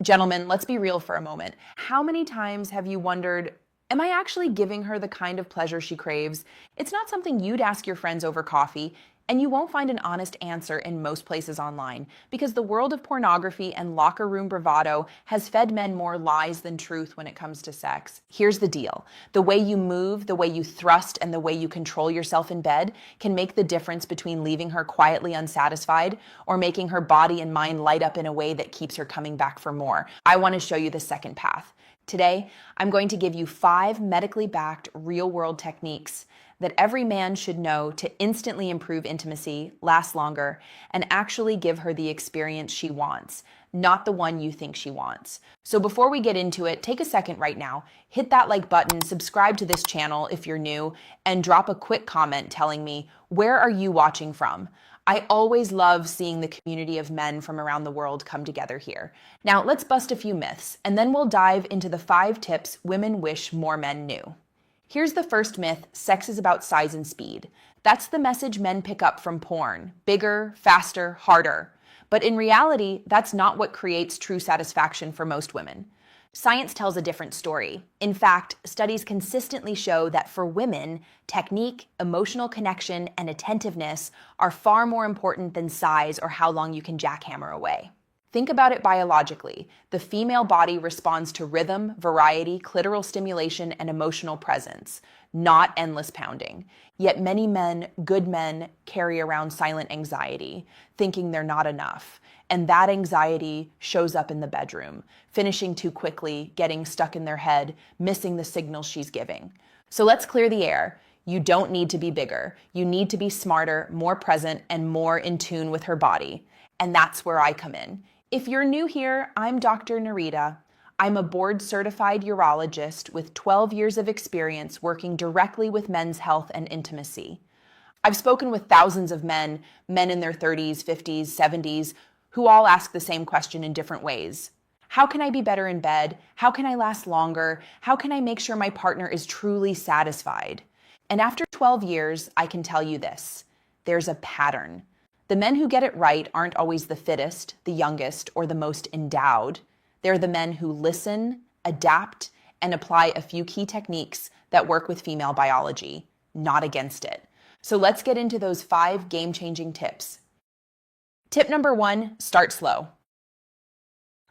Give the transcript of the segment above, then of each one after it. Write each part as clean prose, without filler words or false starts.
Gentlemen, let's be real for a moment. How many times have you wondered, am I actually giving her the kind of pleasure she craves? It's not something you'd ask your friends over coffee, and you won't find an honest answer in most places online because the world of pornography and locker room bravado has fed men more lies than truth when it comes to sex. Here's the deal. The way you move, the way you thrust, and the way you control yourself in bed can make the difference between leaving her quietly unsatisfied or making her body and mind light up in a way that keeps her coming back for more. I want to show you the second path. Today, I'm going to give you 5 medically backed real-world techniques that every man should know to instantly improve intimacy, last longer, and actually give her the experience she wants, not the one you think she wants. So before we get into it, take a second right now, hit that like button, subscribe to this channel if you're new, and drop a quick comment telling me, where are you watching from? I always love seeing the community of men from around the world come together here. Now, let's bust a few myths, and then we'll dive into the 5 tips women wish more men knew. Here's the first myth: sex is about size and speed. That's the message men pick up from porn: bigger, faster, harder. But in reality, that's not what creates true satisfaction for most women. Science tells a different story. In fact, studies consistently show that for women, technique, emotional connection, and attentiveness are far more important than size or how long you can jackhammer away. Think about it biologically. The female body responds to rhythm, variety, clitoral stimulation, and emotional presence, not endless pounding. Yet many men, good men, carry around silent anxiety, thinking they're not enough. And that anxiety shows up in the bedroom, finishing too quickly, getting stuck in their head, missing the signals she's giving. So let's clear the air. You don't need to be bigger. You need to be smarter, more present, and more in tune with her body. And that's where I come in. If you're new here, I'm Dr. Nerita. I'm a board-certified urologist with 12 years of experience working directly with men's health and intimacy. I've spoken with thousands of men in their 30s, 50s, 70s, who all ask the same question in different ways. How can I be better in bed? How can I last longer? How can I make sure my partner is truly satisfied? And after 12 years, I can tell you this: there's a pattern. The men who get it right aren't always the fittest, the youngest, or the most endowed. They're the men who listen, adapt, and apply a few key techniques that work with female biology, not against it. So let's get into those 5 game-changing tips. Tip number 1, start slow.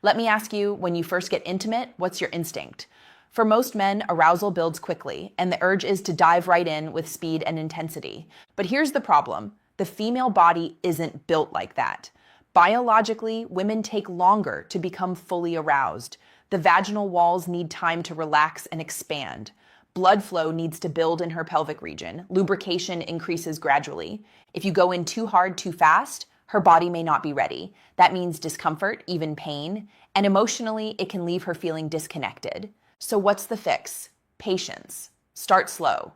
Let me ask you, when you first get intimate, what's your instinct? For most men, arousal builds quickly, and the urge is to dive right in with speed and intensity. But here's the problem. The female body isn't built like that. Biologically, women take longer to become fully aroused. The vaginal walls need time to relax and expand. Blood flow needs to build in her pelvic region. Lubrication increases gradually. If you go in too hard, too fast, her body may not be ready. That means discomfort, even pain, and emotionally, it can leave her feeling disconnected. So what's the fix? Patience. Start slow.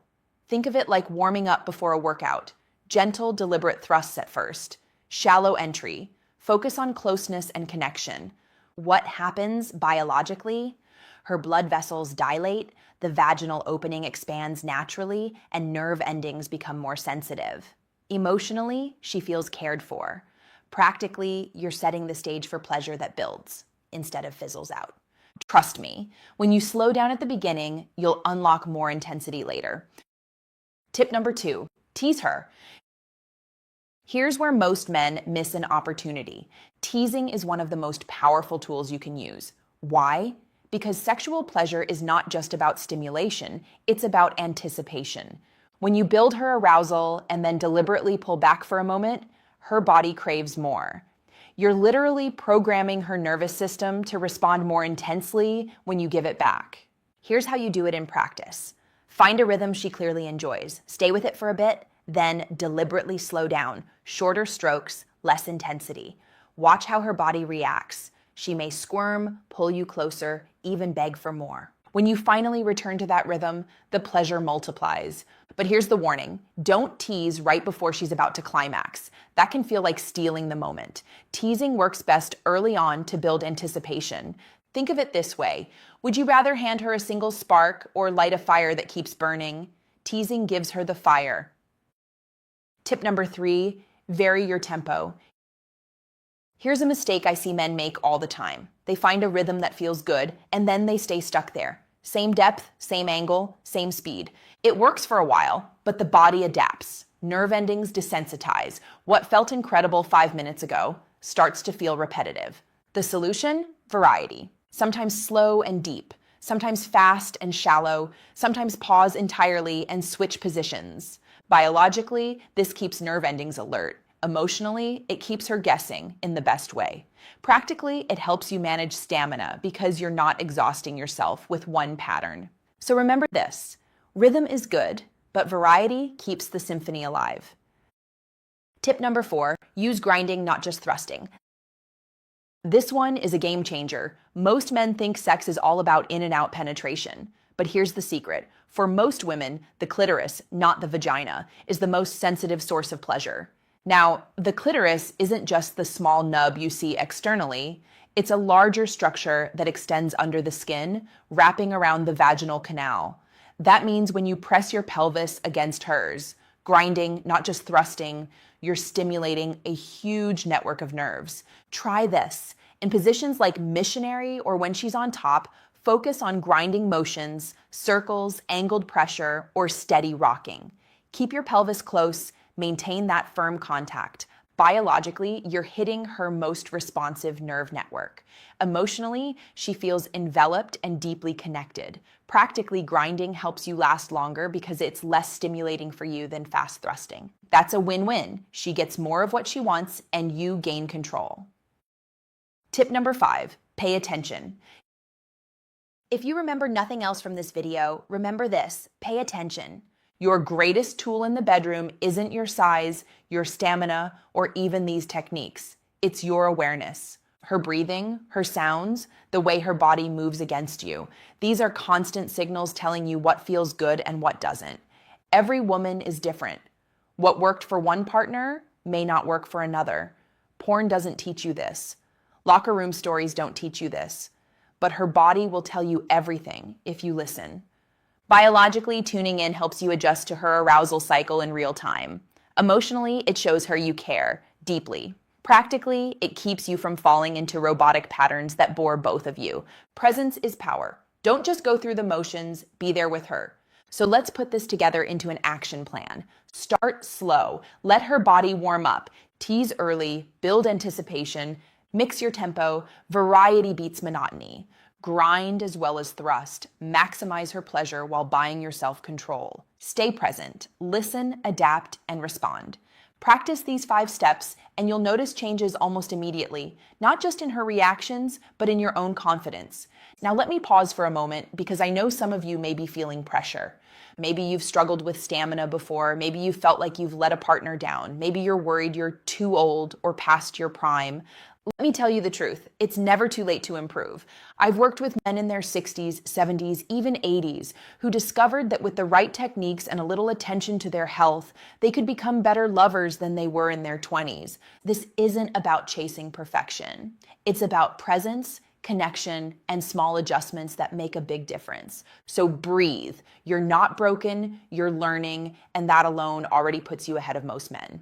Think of it like warming up before a workout. Gentle, deliberate thrusts at first. Shallow entry. Focus on closeness and connection. What happens biologically? Her blood vessels dilate, the vaginal opening expands naturally, and nerve endings become more sensitive. Emotionally, she feels cared for. Practically, you're setting the stage for pleasure that builds instead of fizzles out. Trust me, when you slow down at the beginning, you'll unlock more intensity later. Tip number 2, tease her. Here's where most men miss an opportunity. Teasing is one of the most powerful tools you can use. Why? Because sexual pleasure is not just about stimulation, it's about anticipation. When you build her arousal and then deliberately pull back for a moment, her body craves more. You're literally programming her nervous system to respond more intensely when you give it back. Here's how you do it in practice. Find a rhythm she clearly enjoys. Stay with it for a bit, then deliberately slow down. Shorter strokes, less intensity. Watch how her body reacts. She may squirm, pull you closer, even beg for more. When you finally return to that rhythm, the pleasure multiplies. But here's the warning. Don't tease right before she's about to climax. That can feel like stealing the moment. Teasing works best early on to build anticipation. Think of it this way. Would you rather hand her a single spark or light a fire that keeps burning? Teasing gives her the fire. Tip number 3, vary your tempo. Here's a mistake I see men make all the time. They find a rhythm that feels good, and then they stay stuck there. Same depth, same angle, same speed. It works for a while, but the body adapts. Nerve endings desensitize. What felt incredible 5 minutes ago starts to feel repetitive. The solution? Variety. Sometimes slow and deep. Sometimes fast and shallow. Sometimes pause entirely and switch positions. Biologically, this keeps nerve endings alert. Emotionally, it keeps her guessing in the best way. Practically, it helps you manage stamina because you're not exhausting yourself with one pattern. So remember this, rhythm is good, but variety keeps the symphony alive. Tip number 4, use grinding, not just thrusting. This one is a game changer. Most men think sex is all about in and out penetration. But here's the secret. For most women, the clitoris, not the vagina, is the most sensitive source of pleasure. Now, the clitoris isn't just the small nub you see externally. It's a larger structure that extends under the skin, wrapping around the vaginal canal. That means when you press your pelvis against hers, grinding, not just thrusting, you're stimulating a huge network of nerves. Try this. In positions like missionary or when she's on top, focus on grinding motions, circles, angled pressure, or steady rocking. Keep your pelvis close. Maintain that firm contact. Biologically, you're hitting her most responsive nerve network. Emotionally, she feels enveloped and deeply connected. Practically, grinding helps you last longer because it's less stimulating for you than fast thrusting. That's a win-win. She gets more of what she wants and you gain control. Tip number 5, pay attention. If you remember nothing else from this video, remember this, pay attention. Your greatest tool in the bedroom isn't your size, your stamina, or even these techniques. It's your awareness. Her breathing, her sounds, the way her body moves against you. These are constant signals telling you what feels good and what doesn't. Every woman is different. What worked for one partner may not work for another. Porn doesn't teach you this. Locker room stories don't teach you this. But her body will tell you everything if you listen. Biologically, tuning in helps you adjust to her arousal cycle in real time. Emotionally, it shows her you care deeply. Practically, it keeps you from falling into robotic patterns that bore both of you. Presence is power. Don't just go through the motions, be there with her. So let's put this together into an action plan. Start slow. Let her body warm up. Tease early, build anticipation, mix your tempo. Variety beats monotony. Grind as well as thrust. Maximize her pleasure while buying yourself control. Stay present. Listen, adapt, and respond. Practice these 5 steps, and you'll notice changes almost immediately, not just in her reactions, but in your own confidence. Now let me pause for a moment because I know some of you may be feeling pressure. Maybe you've struggled with stamina before. Maybe you felt like you've let a partner down. Maybe you're worried you're too old or past your prime. Let me tell you the truth, it's never too late to improve. I've worked with men in their 60s, 70s, even 80s, who discovered that with the right techniques and a little attention to their health, they could become better lovers than they were in their 20s. This isn't about chasing perfection. It's about presence, connection, and small adjustments that make a big difference. So breathe. You're not broken, you're learning, and that alone already puts you ahead of most men.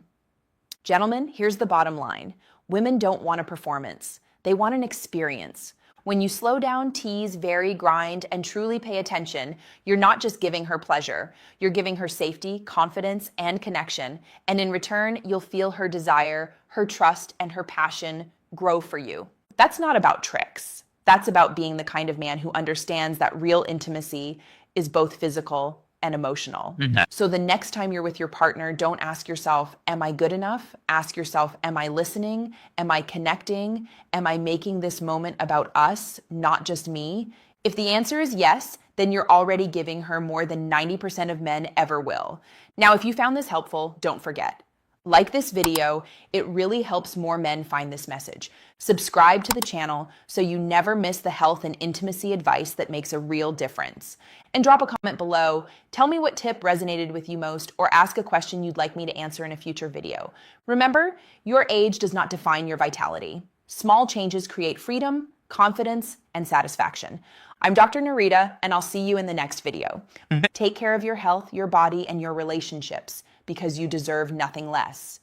Gentlemen, here's the bottom line. Women don't want a performance. They want an experience. When you slow down, tease, vary, grind, and truly pay attention, you're not just giving her pleasure. You're giving her safety, confidence, and connection. And in return, you'll feel her desire, her trust, and her passion grow for you. That's not about tricks. That's about being the kind of man who understands that real intimacy is both physical and emotional. So the next time you're with your partner, don't ask yourself, am I good enough? Ask yourself, am I listening? Am I connecting? Am I making this moment about us, not just me? If the answer is yes, then you're already giving her more than 90% of men ever will. Now, if you found this helpful, don't forget. Like this video, it really helps more men find this message. Subscribe to the channel so you never miss the health and intimacy advice that makes a real difference. And drop a comment below. Tell me what tip resonated with you most or ask a question you'd like me to answer in a future video. Remember, your age does not define your vitality. Small changes create freedom, confidence, and satisfaction. I'm Dr. Nerita, and I'll see you in the next video. Take care of your health, your body, and your relationships, because you deserve nothing less.